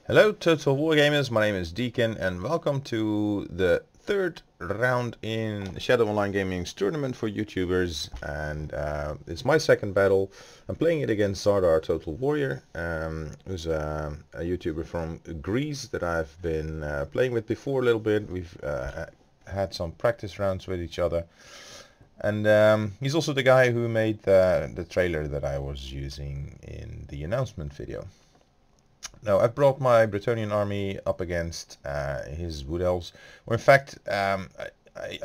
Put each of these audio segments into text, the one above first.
Hello Total War Gamers, my name is Deacon and welcome to the third round in Shadow Online Gaming's tournament for YouTubers, and it's my second battle. I'm playing it against Zardar Total Warrior, who's a YouTuber from Greece that I've been playing with before a little bit. We've had some practice rounds with each other, and he's also the guy who made the trailer that I was using in the announcement video. Now, I've brought my Bretonnian army up against his Wood Elves. Or in fact, I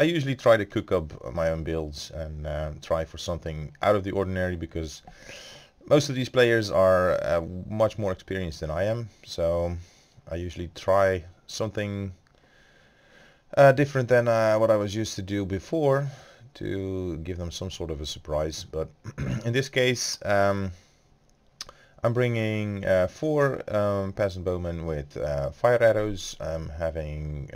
usually try to cook up my own builds and try for something out of the ordinary, because most of these players are much more experienced than I am. So I usually try something different than what I was used to do before, to give them some sort of a surprise. But in this case, I'm bringing 4 peasant bowmen with fire arrows. I'm having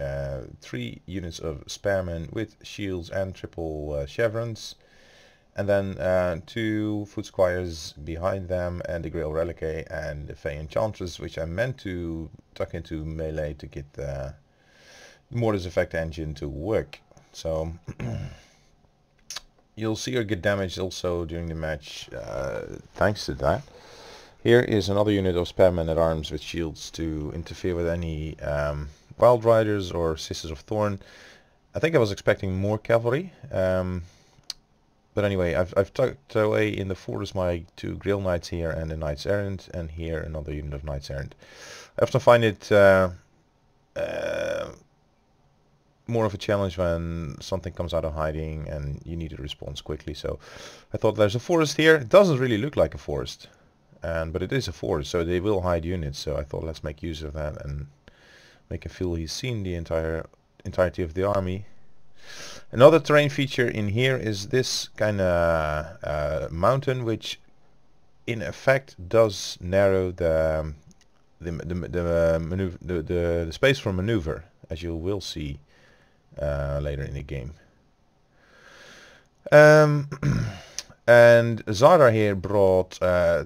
3 units of spearmen with shields and triple chevrons, and then 2 foot squires behind them, and the Grail Reliquae and the Fey Enchantress, which I meant to tuck into melee to get the Mortis Effect engine to work. So you'll see her get damaged also during the match thanks to that. Here is another unit of spearmen at arms with shields to interfere with any Wild Riders or Sisters of Thorn. I think I was expecting more cavalry, but anyway, I've tucked away in the forest my 2 Grail Knights here and a Knights Errant, and here another unit of Knights Errant. I often find it more of a challenge when something comes out of hiding and you need to respond quickly. So I thought, there's a forest here. It doesn't really look like a forest, but it is a forest, so they will hide units. So I thought, let's make use of that and make him feel he's seen the entirety of the army. Another terrain feature in here is this kind of mountain, which in effect does narrow the space for maneuver, as you will see later in the game. And Zardar here brought 4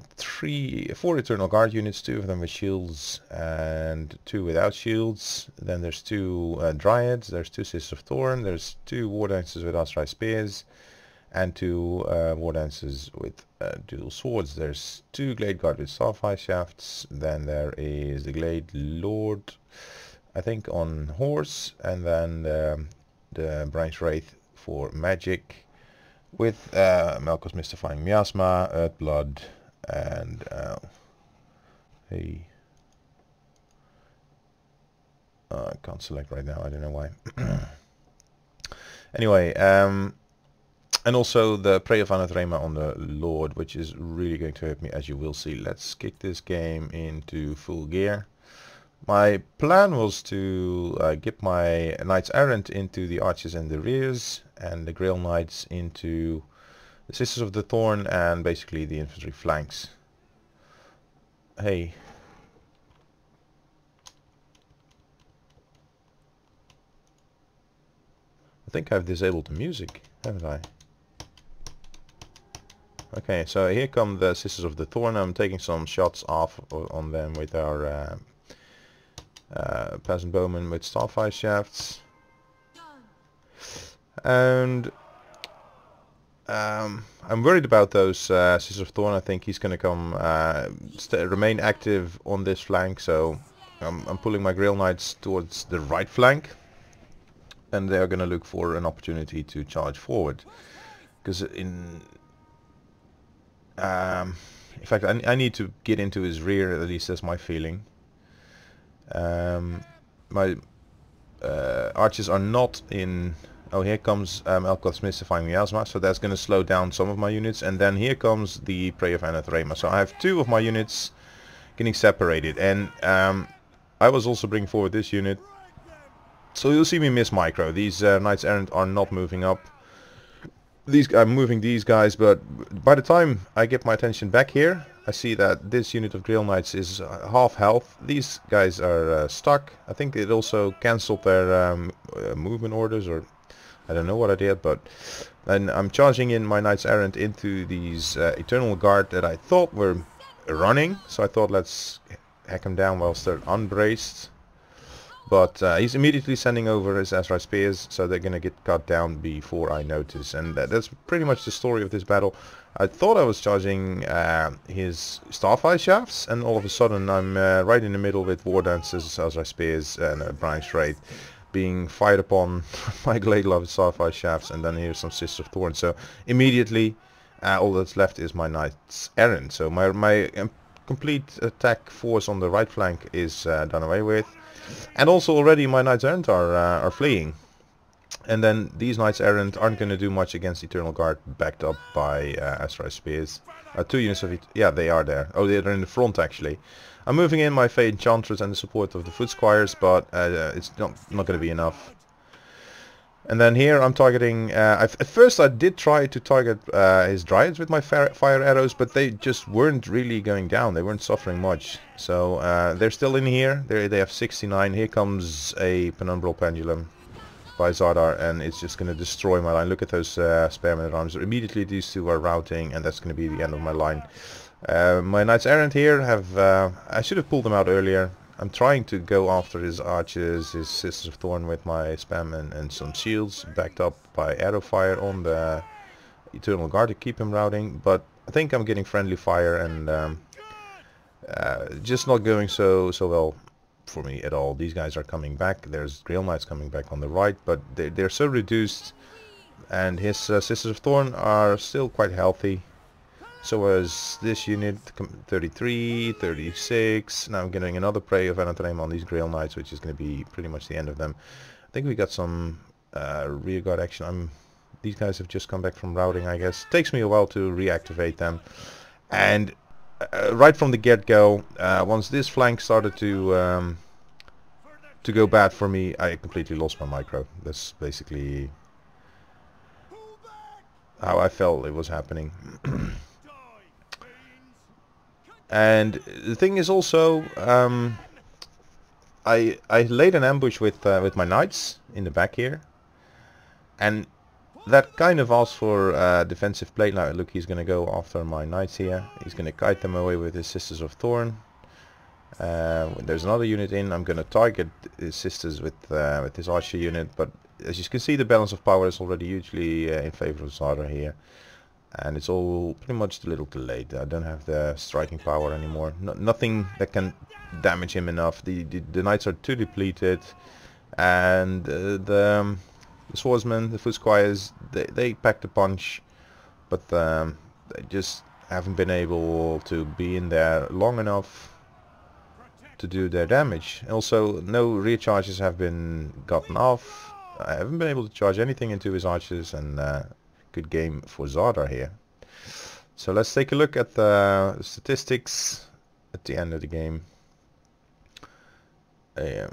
Eternal Guard units, 2 of them with shields and 2 without shields. Then there's 2 Dryads, there's 2 Sisters of Thorn, there's 2 War Dancers with Asrai Spears, and 2 War Dancers with dual swords. There's 2 Glade Guard with Starfire Shafts, then there is the Glade Lord, I think, on horse, and then the Branch Wraith for magic, with Melkor's Mystifying Miasma, Earthblood, and I can't select right now, I don't know why. Anyway, and also the Prey of Anathrema on the Lord, which is really going to hurt me, as you will see. Let's kick this game into full gear. My plan was to get my Knights Errant into the archers and the rears, and the Grail Knights into the Sisters of the Thorn, and basically the infantry flanks. Hey. I think I've disabled the music, haven't I? Okay, so here come the Sisters of the Thorn. I'm taking some shots off on them with our peasant bowmen with Starfire Shafts. And I'm worried about those Sisters of Thorn. I think he's going to come remain active on this flank, so I'm pulling my Grail Knights towards the right flank, and they're going to look for an opportunity to charge forward. Because in fact, I need to get into his rear, at least that's my feeling. My archers are not in. Oh, here comes Melkor's Mystifying Miasma, so that's going to slow down some of my units. And then here comes the Prey of Anathrema. So I have 2 of my units getting separated, and I was also bringing forward this unit. So you'll see me miss micro. These Knights Errant are not moving up. I'm moving these guys, but by the time I get my attention back here, I see that this unit of Grail Knights is half health. These guys are stuck. I think it also cancelled their movement orders, or I don't know what I did, but then I'm charging in my Knights Errant into these Eternal Guard that I thought were running. So I thought, let's hack him down whilst they're unbraced. But he's immediately sending over his Azrael spears, so they're gonna get cut down before I notice. And that's pretty much the story of this battle. I thought I was charging his Starfire shafts, and all of a sudden I'm right in the middle with War Dances, Azrael spears, and a Branch Wraith being fired upon my Glade Glove Starfire shafts, and then here's some Sisters of Thorn. So immediately all that's left is my Knights Errant. So my complete attack force on the right flank is done away with. And also already my Knights Errant are fleeing. And then these Knights Errant aren't going to do much against Eternal Guard, backed up by Azrael Spears. 2 units of it. Yeah, they are there. Oh, they're in the front actually. I'm moving in my Fey Enchantress and the support of the Foot Squires, but it's not going to be enough. And then here I'm targeting... at first I did try to target his Dryads with my fire arrows, but they just weren't really going down. They weren't suffering much. So they're still in here. They have 69. Here comes a Penumbral Pendulum by Zardar, and it's just going to destroy my line. Look at those Spearman arms. Immediately these two are routing, and that's going to be the end of my line. My Knights Errant here have... I should have pulled them out earlier. I'm trying to go after his archers, his Sisters of Thorn with my spam and some shields, backed up by arrow fire on the Eternal Guard to keep him routing. But I think I'm getting friendly fire, and just not going so well for me at all. These guys are coming back. There's Grail Knights coming back on the right, but they're so reduced, and his Sisters of Thorn are still quite healthy. So as this unit, 33, 36. Now I'm getting another prey of Anatrema on these Grail Knights, which is going to be pretty much the end of them. I think we got some rear guard action. These guys have just come back from routing, I guess. Takes me a while to reactivate them. And right from the get-go, once this flank started to go bad for me, I completely lost my micro. That's basically how I felt it was happening. And the thing is also, I laid an ambush with my knights in the back here, and that kind of asks for defensive play. Now look, he's going to go after my knights here. He's going to kite them away with his Sisters of Thorn. When there's another unit in, I'm going to target his sisters with this archer unit. But as you can see, the balance of power is already hugely in favor of Zardar here. And it's all pretty much a little too late. I don't have the striking power anymore. Nothing that can damage him enough. The knights are too depleted, and the swordsmen, the foot squires, they packed a punch, but they just haven't been able to be in there long enough to do their damage. Also, no rear charges have been gotten off. I haven't been able to charge anything into his archers, and good game for Zardar here. So let's take a look at the statistics at the end of the game. There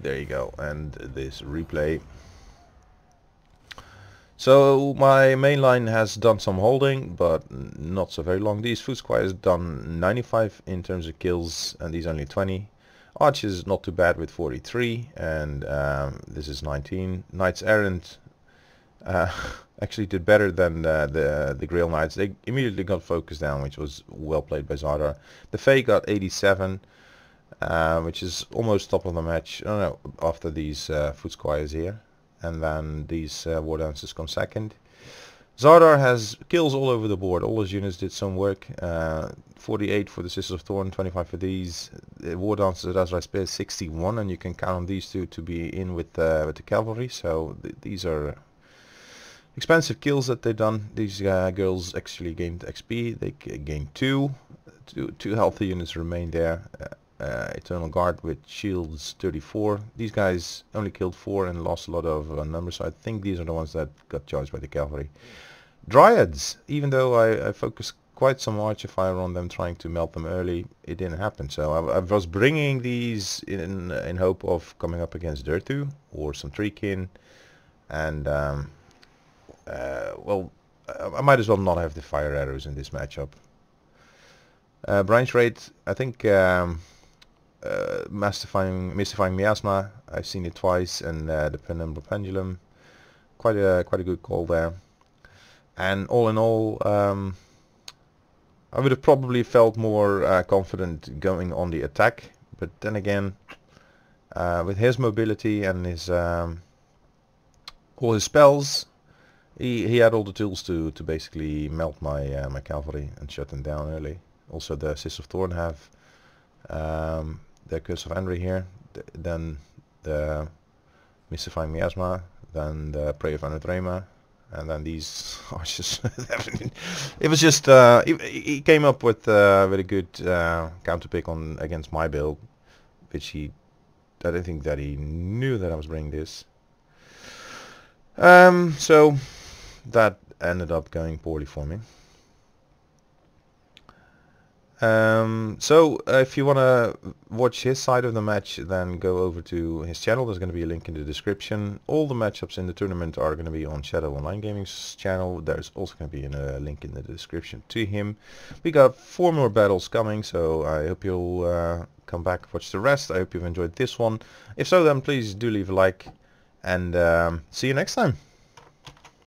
you go, and this replay. So my main line has done some holding, but not so very long. These foot squires done 95 in terms of kills, and these only 20. Archers not too bad with 43, and this is 19. Knights Errant actually did better than the Grail Knights. They immediately got focused down, which was well played by Zardar. The Fae got 87, which is almost top of the match. I don't know, after these foot squires here, and then these war dancers come second. Zardar has kills all over the board. All his units did some work. 48 for the Sisters of Thorn, 25 for these. The war dancers at Azrael Spear 61, and you can count on these two to be in with the cavalry. So these are expensive kills that they've done. These girls actually gained XP. They gained two healthy units remain there. Eternal Guard with shields 34. These guys only killed 4 and lost a lot of numbers, so I think these are the ones that got charged by the cavalry. Dryads, even though I focused quite some archer fire on them, trying to melt them early, it didn't happen. So I was bringing these in hope of coming up against Durtu or some Treekin, and well, I might as well not have the fire arrows in this matchup. Branch Wraith, I think mystifying miasma, I've seen it twice, and the Penumbral Pendulum, quite a good call there. And all in all, I would have probably felt more confident going on the attack, but then again, with his mobility and his all his spells, he had all the tools to basically melt my my cavalry and shut them down early. Also the Sis of Thorn have the Curse of Henry here, then the Mystifying Miasma, then the Prey of Anatrema, and then these archers. It was just he came up with a good counter pick on against my build, which I don't think that he knew that I was bringing this. So that ended up going poorly for me. So if you want to watch his side of the match, then go over to his channel. There's going to be a link in the description. All the matchups in the tournament are going to be on Shadow Online Gaming's channel. There's also going to be a link in the description to him. We got 4 more battles coming, so I hope you'll come back, watch the rest. I hope you've enjoyed this one. If so, then please do leave a like, and see you next time.